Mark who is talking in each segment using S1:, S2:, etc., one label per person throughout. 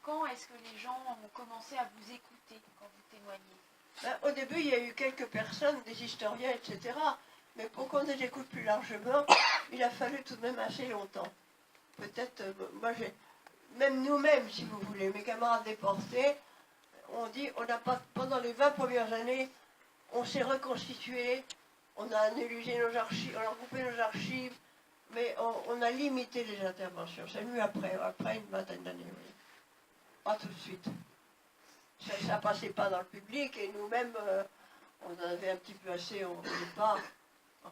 S1: quand est-ce que les gens ont commencé à vous écouter quand vous témoignez?
S2: Au début, il y a eu quelques personnes, des historiens, etc. Mais pour qu'on les écoute plus largement, il a fallu tout de même assez longtemps. Peut-être, moi j'ai, même nous-mêmes, si vous voulez, mes camarades déportés, on dit, on n'a pas, pendant les 20 premières années, on s'est reconstitué, on a analysé nos archives, on a regroupé nos archives, mais on a limité les interventions. C'est venu après une vingtaine d'années, oui. Pas tout de suite. Ça ne passait pas dans le public, et nous-mêmes, on en avait un petit peu assez, on ne voulait pas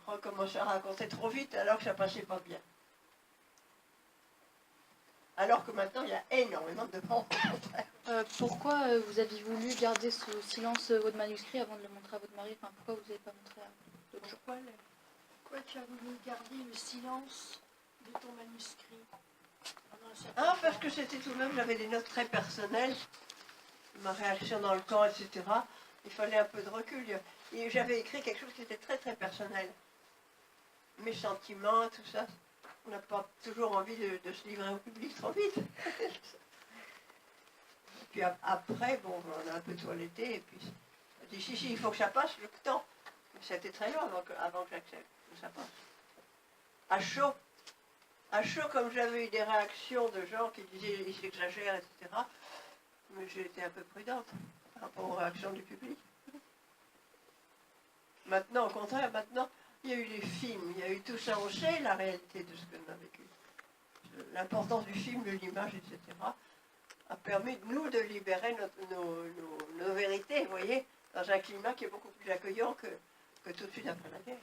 S2: recommencer à raconter trop vite, alors que ça passait pas bien. Alors que maintenant, il y a énormément de monde.
S3: Pourquoi vous avez voulu garder sous silence votre manuscrit avant de le montrer à votre mari? Enfin, pourquoi vous n'avez pas montré à d'autres gens?
S4: Pourquoi tu as voulu garder le silence de ton manuscrit pendant un certain
S2: Ah, parce
S4: temps?
S2: que c'était tout de même, j'avais des notes très personnelles, ma réaction dans le camp, etc. Il fallait un peu de recul. Et j'avais écrit quelque chose qui était très très personnel. Mes sentiments, tout ça. On n'a pas toujours envie de se livrer au public trop vite. Et puis après, bon, on a un peu toiletté, et puis on dit si, il faut que ça passe le temps. Mais ça a été très long avant que j'accepte que ça passe. À chaud. À chaud, comme j'avais eu des réactions de gens qui disaient ils exagèrent, etc. Mais j'ai été un peu prudente par rapport aux réactions du public. Maintenant, au contraire, maintenant, il y a eu les films, il y a eu tout ça, on sait la réalité de ce que l'on a vécu. L'importance du film, de l'image, etc., a permis, nous, de libérer nos vérités, vous voyez, dans un climat qui est beaucoup plus accueillant que tout de suite après la guerre.